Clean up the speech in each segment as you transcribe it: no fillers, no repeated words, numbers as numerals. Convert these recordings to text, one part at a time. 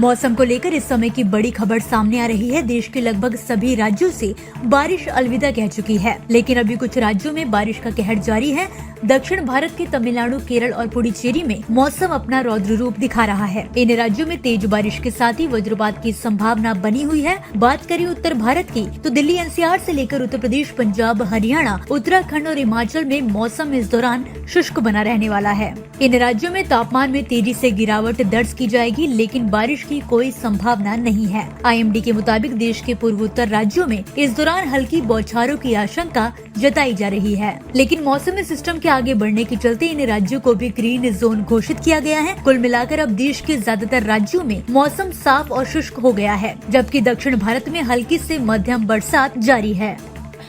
मौसम को लेकर इस समय की बड़ी खबर सामने आ रही है। देश के लगभग सभी राज्यों से बारिश अलविदा कह चुकी है, लेकिन अभी कुछ राज्यों में बारिश का कहर जारी है। दक्षिण भारत के तमिलनाडु, केरल और पुडुचेरी में मौसम अपना रौद्र रूप दिखा रहा है। इन राज्यों में तेज बारिश के साथ ही वज्रपात की संभावना बनी हुई है। बात करें उत्तर भारत की तो दिल्ली एनसीआर से लेकर उत्तर प्रदेश, पंजाब, हरियाणा, उत्तराखंड और हिमाचल में मौसम इस दौरान शुष्क बना रहने वाला है। इन राज्यों में तापमान में तेजी से गिरावट दर्ज की जाएगी, लेकिन बारिश की कोई संभावना नहीं है। आईएमडी के मुताबिक देश के पूर्वोत्तर राज्यों में इस दौरान हल्की बौछारों की आशंका जताई जा रही है, लेकिन मौसमी सिस्टम के आगे बढ़ने के चलते इन राज्यों को भी ग्रीन जोन घोषित किया गया है। कुल मिलाकर अब देश के ज्यादातर राज्यों में मौसम साफ और शुष्क हो गया है, जबकि दक्षिण भारत में हल्की से मध्यम बरसात जारी है।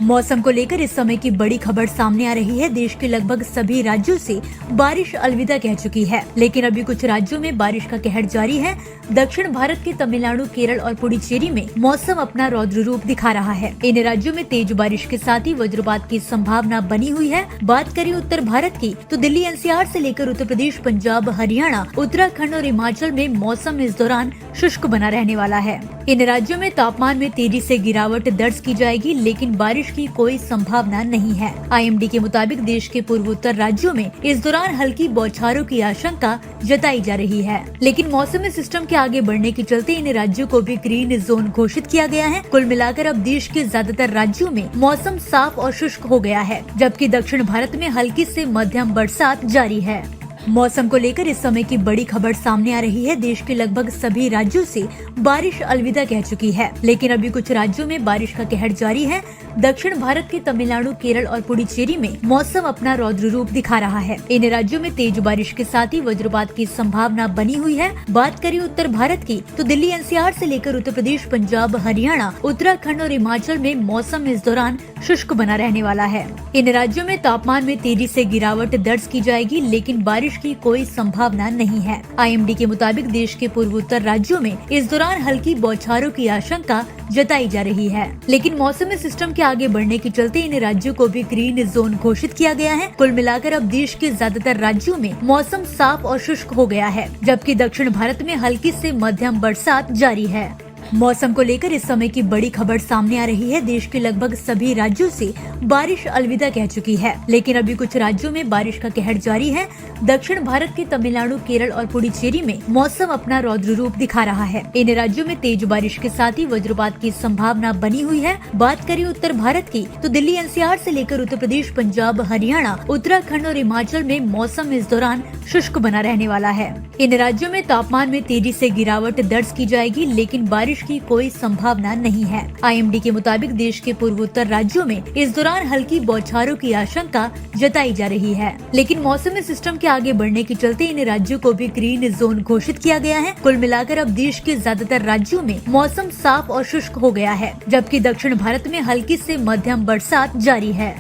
मौसम को लेकर इस समय की बड़ी खबर सामने आ रही है। देश के लगभग सभी राज्यों से बारिश अलविदा कह चुकी है, लेकिन अभी कुछ राज्यों में बारिश का कहर जारी है। दक्षिण भारत के तमिलनाडु, केरल और पुडुचेरी में मौसम अपना रौद्र रूप दिखा रहा है। इन राज्यों में तेज बारिश के साथ ही वज्रपात की संभावना बनी हुई है। बात करें उत्तर भारत की तो दिल्ली एनसीआर से लेकर उत्तर प्रदेश, पंजाब, हरियाणा, उत्तराखंड और हिमाचल में मौसम इस दौरान शुष्क बना रहने वाला है। इन राज्यों में तापमान में तेजी से गिरावट दर्ज की जाएगी, लेकिन बारिश की कोई संभावना नहीं है। आईएमडी के मुताबिक देश के पूर्वोत्तर राज्यों में इस दौरान हल्की बौछारों की आशंका जताई जा रही है, लेकिन मौसमी सिस्टम के आगे बढ़ने के चलते इन राज्यों को भी ग्रीन जोन घोषित किया गया है। कुल मिलाकर अब देश के ज्यादातर राज्यों में मौसम साफ और शुष्क हो गया है, जबकि दक्षिण भारत में हल्की से मध्यम बरसात जारी है। मौसम को लेकर इस समय की बड़ी खबर सामने आ रही है। देश के लगभग सभी राज्यों से बारिश अलविदा कह चुकी है, लेकिन अभी कुछ राज्यों में बारिश का कहर जारी है। दक्षिण भारत के तमिलनाडु, केरल और पुडुचेरी में मौसम अपना रौद्र रूप दिखा रहा है। इन राज्यों में तेज बारिश के साथ ही वज्रपात की संभावना बनी हुई है। बात करें उत्तर भारत की तो दिल्ली एनसीआर से लेकर उत्तर प्रदेश, पंजाब, हरियाणा, उत्तराखंड और हिमाचल में मौसम इस दौरान शुष्क बना रहने वाला है। इन राज्यों में तापमान में तेजी से गिरावट दर्ज की जाएगी, लेकिन बारिश की कोई संभावना नहीं है। आईएमडी के मुताबिक देश के पूर्वोत्तर राज्यों में इस दौरान हल्की बौछारों की आशंका जताई जा रही है, लेकिन मौसमी सिस्टम के आगे बढ़ने के चलते इन राज्यों को भी ग्रीन जोन घोषित किया गया है। कुल मिलाकर अब देश के ज्यादातर राज्यों में मौसम साफ और शुष्क हो गया है, जबकि दक्षिण भारत में हल्की से मध्यम बरसात जारी है। मौसम को लेकर इस समय की बड़ी खबर सामने आ रही है। देश के लगभग सभी राज्यों से बारिश अलविदा कह चुकी है, लेकिन अभी कुछ राज्यों में बारिश का कहर जारी है। दक्षिण भारत के तमिलनाडु, केरल और पुडुचेरी में मौसम अपना रौद्र रूप दिखा रहा है। इन राज्यों में तेज बारिश के साथ ही वज्रपात की संभावना बनी हुई है। बात करें उत्तर भारत की तो दिल्ली एनसीआर से लेकर उत्तर प्रदेश, पंजाब, हरियाणा, उत्तराखंड और हिमाचल में मौसम इस दौरान शुष्क बना रहने वाला है। इन राज्यों में तापमान में तेजी से गिरावट दर्ज की जाएगी, लेकिन बारिश की कोई संभावना नहीं है। आईएमडी के मुताबिक देश के पूर्वोत्तर राज्यों में इस दौरान हल्की बौछारों की आशंका जताई जा रही है, लेकिन मौसमी सिस्टम के आगे बढ़ने के चलते इन राज्यों को भी ग्रीन जोन घोषित किया गया है। कुल मिलाकर अब देश के ज्यादातर राज्यों में मौसम साफ और शुष्क हो गया है, जबकि दक्षिण भारत में हल्की से मध्यम बरसात जारी है।